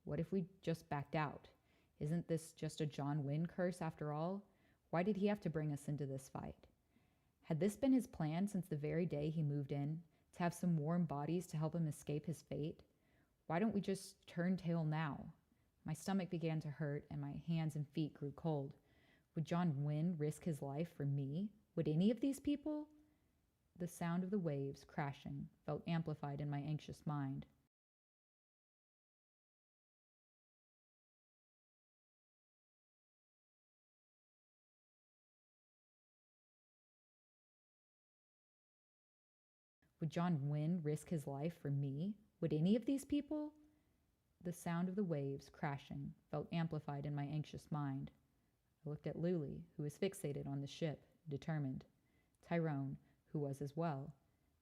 What if we just backed out? Isn't this just a John Wynne curse after all? Why did he have to bring us into this fight? Had this been his plan since the very day he moved in, to have some warm bodies to help him escape his fate? Why don't we just turn tail now? My stomach began to hurt and my hands and feet grew cold. Would John Wynne risk his life for me? Would any of these people? The sound of the waves crashing felt amplified in my anxious mind. Would John Wynne risk his life for me? Would any of these people? The sound of the waves crashing felt amplified in my anxious mind. I looked at Luli, who was fixated on the ship, determined. Tyrone, who was as well.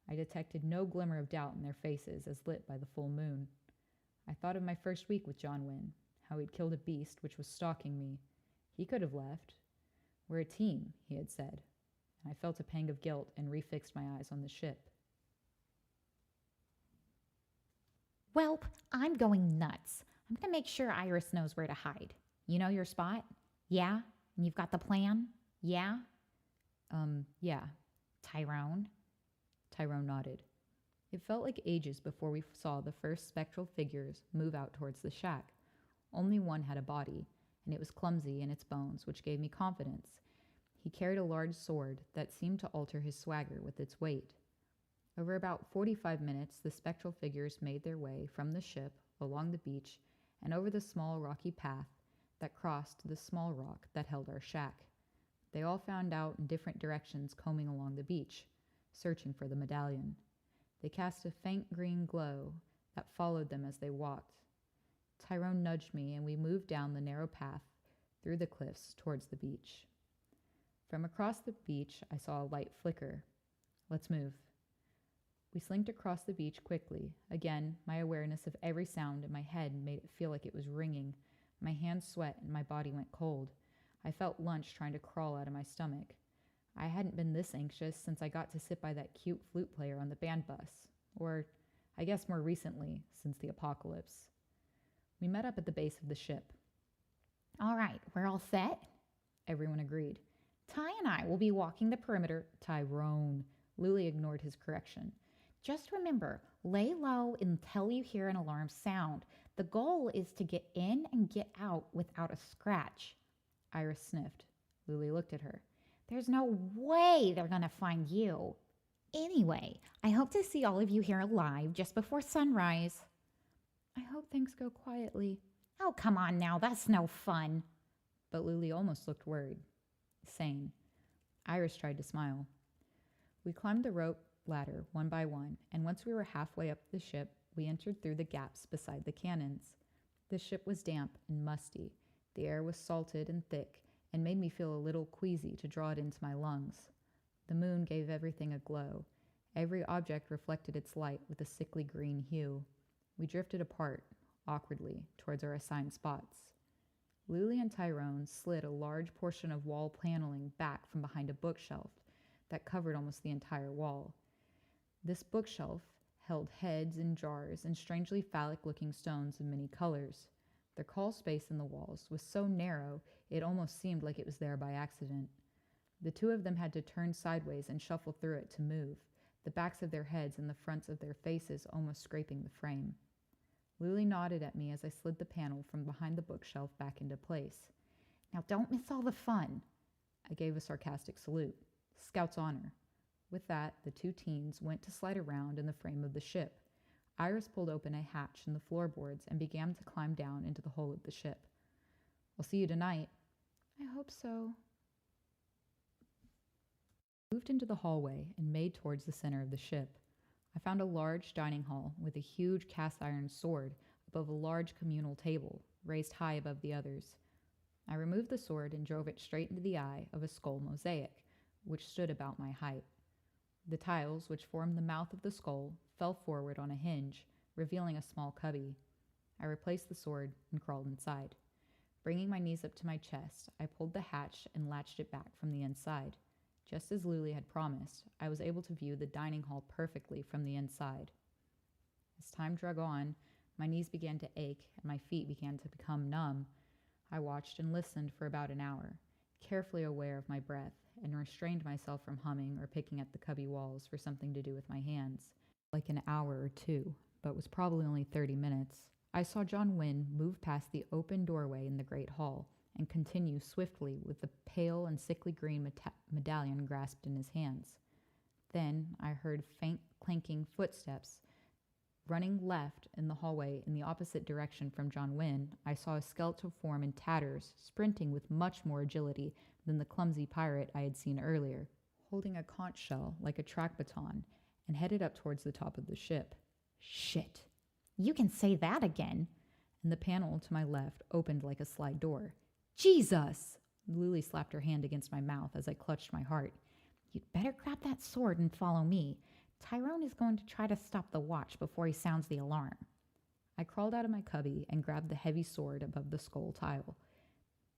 I detected no glimmer of doubt in their faces as lit by the full moon. I thought of my first week with John Wynne, how he'd killed a beast which was stalking me. He could have left. We're a team, he had said. And I felt a pang of guilt and refixed my eyes on the ship. Welp, I'm going nuts. I'm going to make sure Iris knows where to hide. You know your spot? Yeah? And you've got the plan? Yeah? Yeah. Tyrone? Tyrone nodded. It felt like ages before we saw the first spectral figures move out towards the shack. Only one had a body, and it was clumsy in its bones, which gave me confidence. He carried a large sword that seemed to alter his swagger with its weight. Over about 45 minutes, the spectral figures made their way from the ship, along the beach, and over the small rocky path that crossed the small rock that held our shack. They all found out in different directions combing along the beach, searching for the medallion. They cast a faint green glow that followed them as they walked. Tyrone nudged me, and we moved down the narrow path through the cliffs towards the beach. From across the beach, I saw a light flicker. Let's move. We slinked across the beach quickly. Again, my awareness of every sound in my head made it feel like it was ringing. My hands sweat and my body went cold. I felt lunch trying to crawl out of my stomach. I hadn't been this anxious since I got to sit by that cute flute player on the band bus. Or, I guess more recently, since the apocalypse. We met up at the base of the ship. All right, we're all set? Everyone agreed. Ty and I will be walking the perimeter. Tyrone. Luli ignored his correction. Just remember, lay low until you hear an alarm sound. The goal is to get in and get out without a scratch. Iris sniffed. Luli looked at her. There's no way they're going to find you. Anyway, I hope to see all of you here alive just before sunrise. I hope things go quietly. Oh, come on now, that's no fun. But Luli almost looked worried. Sane. Iris tried to smile. We climbed the rope ladder one by one, and once we were halfway up the ship, we entered through the gaps beside the cannons. The ship was damp and musty. The air was salted and thick, and made me feel a little queasy to draw it into my lungs. The moon gave everything a glow. Every object reflected its light with a sickly green hue. We drifted apart, awkwardly, towards our assigned spots. Luli and Tyrone slid a large portion of wall paneling back from behind a bookshelf that covered almost the entire wall. This bookshelf held heads and jars and strangely phallic-looking stones of many colors. The crawl space in the walls was so narrow it almost seemed like it was there by accident. The two of them had to turn sideways and shuffle through it to move, the backs of their heads and the fronts of their faces almost scraping the frame. Luli nodded at me as I slid the panel from behind the bookshelf back into place. Now don't miss all the fun. I gave a sarcastic salute. Scout's honor. With that, the two teens went to slide around in the frame of the ship. Iris pulled open a hatch in the floorboards and began to climb down into the hull of the ship. I'll see you tonight. I hope so. I moved into the hallway and made towards the center of the ship. I found a large dining hall with a huge cast iron sword above a large communal table, raised high above the others. I removed the sword and drove it straight into the eye of a skull mosaic, which stood about my height. The tiles, which formed the mouth of the skull, fell forward on a hinge, revealing a small cubby. I replaced the sword and crawled inside. Bringing my knees up to my chest, I pulled the hatch and latched it back from the inside. Just as Luli had promised, I was able to view the dining hall perfectly from the inside. As time dragged on, My knees began to ache, and my feet began to become numb. I watched and listened for about an hour, carefully aware of my breath, and restrained myself from humming or picking at the cubby walls for something to do with my hands. Like an hour or two, but was probably only 30 minutes. I saw John Wynne move past the open doorway in the great hall and continue swiftly with the pale and sickly green medallion grasped in his hands. Then I heard faint clanking footsteps. Running left in the hallway in the opposite direction from John Wynne, I saw a skeletal form in tatters, sprinting with much more agility than the clumsy pirate I had seen earlier, holding a conch shell like a track baton, and headed up towards the top of the ship. Shit. You can say that again. And the panel to my left opened like a slide door. Jesus! Lily slapped her hand against my mouth as I clutched my heart. You'd better grab that sword and follow me. Tyrone is going to try to stop the watch before he sounds the alarm. I crawled out of my cubby and grabbed the heavy sword above the skull tile.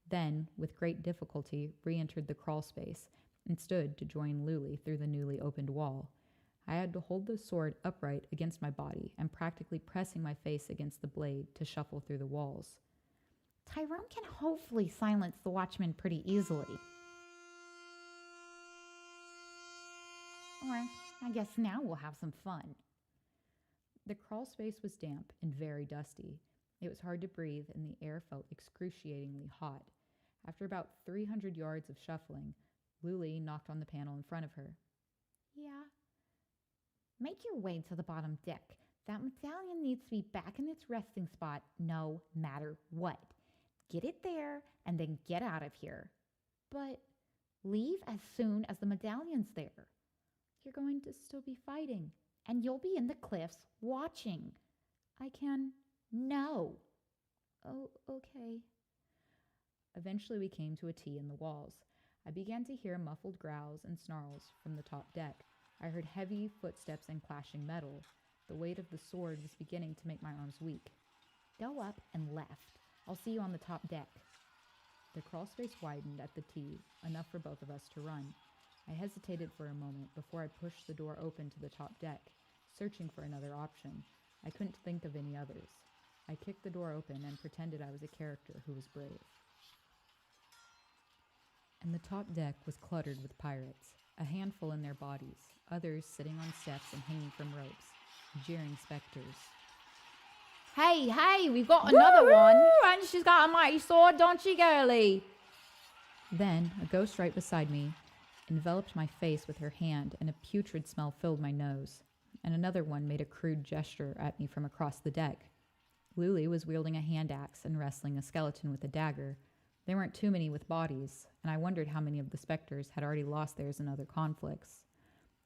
Then, with great difficulty, re-entered the crawl space and stood to join Luli through the newly opened wall. I had to hold the sword upright against my body and practically pressing my face against the blade to shuffle through the walls. Tyrone can hopefully silence the watchman pretty easily. Or I guess now we'll have some fun. The crawl space was damp and very dusty. It was hard to breathe and the air felt excruciatingly hot. After about 300 yards of shuffling, Luli knocked on the panel in front of her. Yeah. Make your way to the bottom deck. That medallion needs to be back in its resting spot no matter what. Get it there and then get out of here. But leave as soon as the medallion's there. You're going to still be fighting. And you'll be in the cliffs watching. I can... No. Oh, okay. Eventually we came to a T in the walls. I began to hear muffled growls and snarls from the top deck. I heard heavy footsteps and clashing metal. The weight of the sword was beginning to make my arms weak. Go up and left. I'll see you on the top deck. The crawl space widened at the T, enough for both of us to run. I hesitated for a moment before I pushed the door open to the top deck, searching for another option. I couldn't think of any others. I kicked the door open and pretended I was a character who was brave. And the top deck was cluttered with pirates, a handful in their bodies, others sitting on steps and hanging from ropes, jeering specters. Hey, we've got another one. And she's got a mighty sword, don't she, girlie? Then, a ghost right beside me enveloped my face with her hand, and a putrid smell filled my nose. And another one made a crude gesture at me from across the deck. Luli was wielding a hand axe and wrestling a skeleton with a dagger. There weren't too many with bodies, and I wondered how many of the specters had already lost theirs in other conflicts.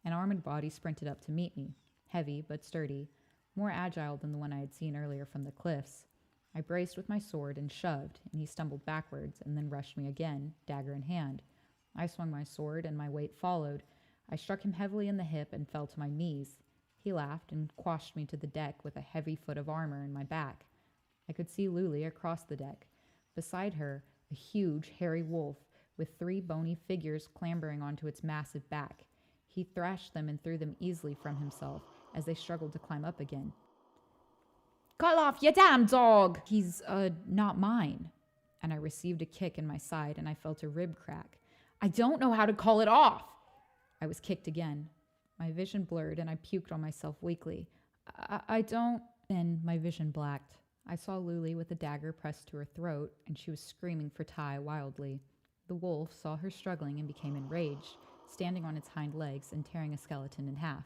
An armored body sprinted up to meet me, heavy but sturdy, more agile than the one I had seen earlier from the cliffs. I braced with my sword and shoved, and he stumbled backwards and then rushed me again, dagger in hand. I swung my sword, and my weight followed. I struck him heavily in the hip and fell to my knees. He laughed and quashed me to the deck with a heavy foot of armor in my back. I could see Luli across the deck. Beside her, a huge, hairy wolf with 3 bony figures clambering onto its massive back. He thrashed them and threw them easily from himself as they struggled to climb up again. Call off, you damn dog! He's, not mine. And I received a kick in my side, and I felt a rib crack. I don't know how to call it off. I was kicked again. My vision blurred, and I puked on myself weakly. I don't... Then my vision blacked. I saw Luli with a dagger pressed to her throat, and she was screaming for Ty wildly. The wolf saw her struggling and became enraged, standing on its hind legs and tearing a skeleton in half.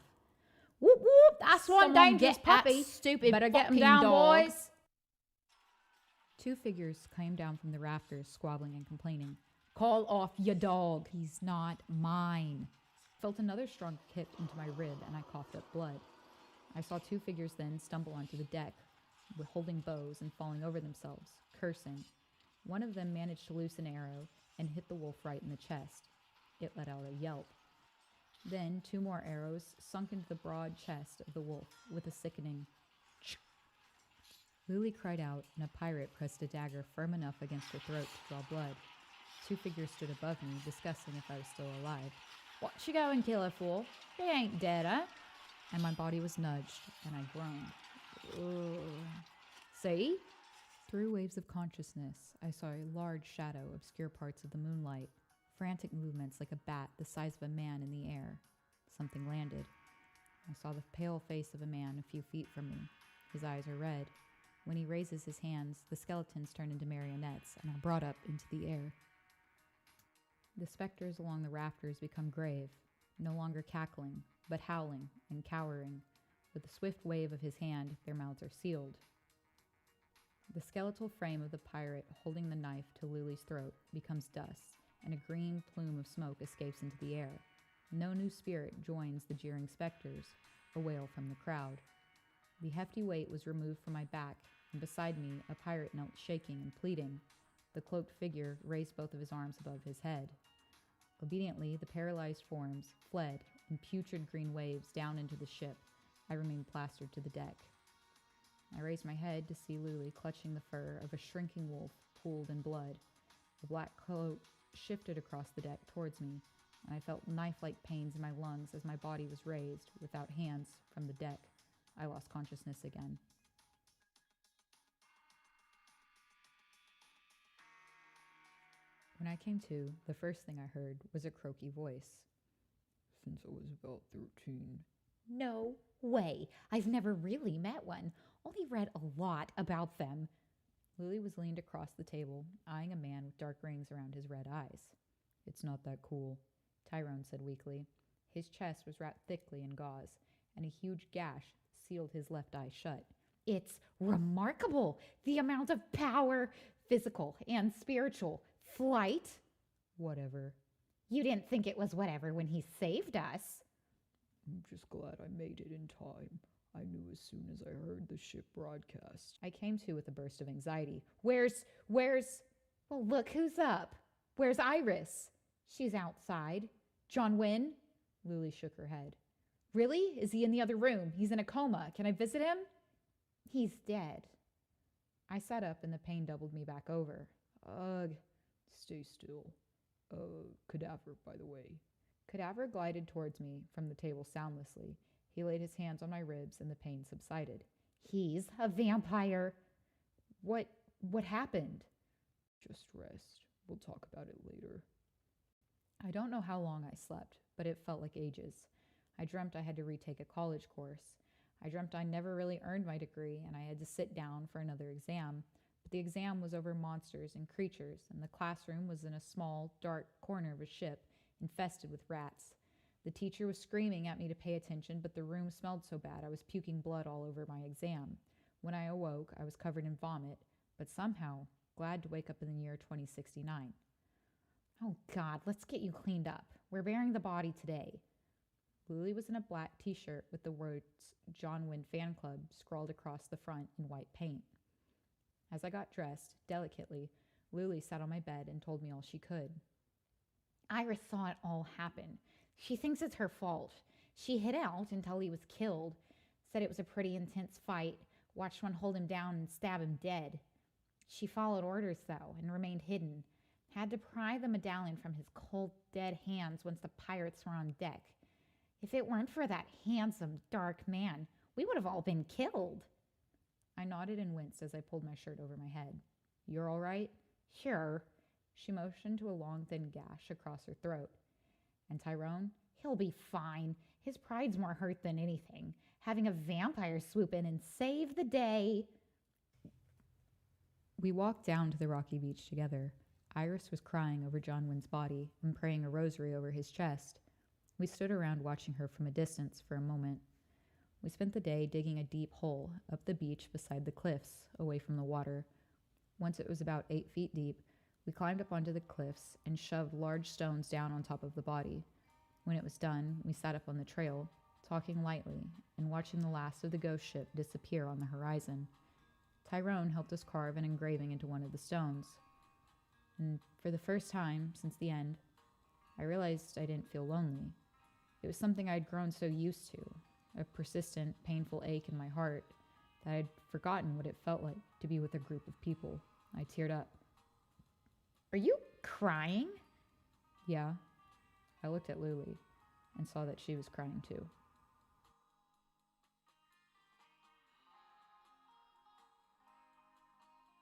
Whoop whoop! That's one Someone dangerous get puppy. that Stupid. Better get him fucking down, dog. boys. 2 figures came down from the rafters, squabbling and complaining. Call off your dog. He's not mine. Felt another strong kick into my rib, and I coughed up blood. I saw 2 figures then stumble onto the deck, holding bows and falling over themselves, cursing. One of them managed to loose an arrow and hit the wolf right in the chest. It let out a yelp. Then 2 more arrows sunk into the broad chest of the wolf with a sickening ch. Luli cried out, and a pirate pressed a dagger firm enough against her throat to draw blood. 2 figures stood above me, discussing if I was still alive. What you go and kill her for? She ain't dead, huh? And my body was nudged, and I groaned. Ugh. See? Through waves of consciousness, I saw a large shadow obscure parts of the moonlight, frantic movements like a bat the size of a man in the air. Something landed. I saw the pale face of a man a few feet from me. His eyes are red. When he raises his hands, the skeletons turn into marionettes and are brought up into the air. The specters along the rafters become grave, no longer cackling, but howling and cowering. With a swift wave of his hand, their mouths are sealed. The skeletal frame of the pirate holding the knife to Lily's throat becomes dust, and a green plume of smoke escapes into the air. No new spirit joins the jeering specters, a wail from the crowd. The hefty weight was removed from my back, and beside me a pirate knelt shaking and pleading. The cloaked figure raised both of his arms above his head. Obediently, the paralyzed forms fled in putrid green waves down into the ship. I remained plastered to the deck. I raised my head to see Lily clutching the fur of a shrinking wolf pooled in blood. The black cloak shifted across the deck towards me, and I felt knife-like pains in my lungs as my body was raised, without hands, from the deck. I lost consciousness again. When I came to, the first thing I heard was a croaky voice. Since I was about 13. No way. I've never really met one. Only read a lot about them. Lily was leaned across the table, eyeing a man with dark rings around his red eyes. It's not that cool, Tyrone said weakly. His chest was wrapped thickly in gauze, and a huge gash sealed his left eye shut. It's remarkable, the amount of power, physical and spiritual. Flight? Whatever. You didn't think it was whatever when he saved us. I'm just glad I made it in time. I knew as soon as I heard the ship broadcast. I came to with a burst of anxiety. Where's... Well, look who's up. Where's Iris? She's outside. John Wynne? Lily shook her head. Really? Is he in the other room? He's in a coma. Can I visit him? He's dead. I sat up and the pain doubled me back over. Ugh. Stay still. Cadaver, by the way. Cadaver glided towards me from the table soundlessly. He laid his hands on my ribs and the pain subsided. He's a vampire. What happened? Just rest. We'll talk about it later. I don't know how long I slept, but it felt like ages. I dreamt I had to retake a college course. I dreamt I never really earned my degree and I had to sit down for another exam. But the exam was over monsters and creatures, and the classroom was in a small, dark corner of a ship infested with rats. The teacher was screaming at me to pay attention, but the room smelled so bad I was puking blood all over my exam. When I awoke, I was covered in vomit, but somehow glad to wake up in the year 2069. Oh, God, let's get you cleaned up. We're burying the body today. Lily was in a black t-shirt with the words John Wynne Fan Club scrawled across the front in white paint. As I got dressed, delicately, Lily sat on my bed and told me all she could. Iris saw it all happen. She thinks it's her fault. She hid out until he was killed, said it was a pretty intense fight, watched one hold him down and stab him dead. She followed orders, though, and remained hidden. Had to pry the medallion from his cold, dead hands once the pirates were on deck. If it weren't for that handsome, dark man, we would have all been killed. I nodded and winced as I pulled my shirt over my head. You're all right? Sure. She motioned to a long, thin gash across her throat. And Tyrone? He'll be fine. His pride's more hurt than anything. Having a vampire swoop in and save the day. We walked down to the rocky beach together. Iris was crying over John Wynne's body and praying a rosary over his chest. We stood around watching her from a distance for a moment. We spent the day digging a deep hole up the beach beside the cliffs, away from the water. Once it was about 8 feet deep, we climbed up onto the cliffs and shoved large stones down on top of the body. When it was done, we sat up on the trail, talking lightly and watching the last of the ghost ship disappear on the horizon. Tyrone helped us carve an engraving into one of the stones. And for the first time since the end, I realized I didn't feel lonely. It was something I'd grown so used to, a persistent, painful ache in my heart, that I'd forgotten what it felt like to be with a group of people. I teared up. Are you crying? Yeah. I looked at Lily and saw that she was crying too.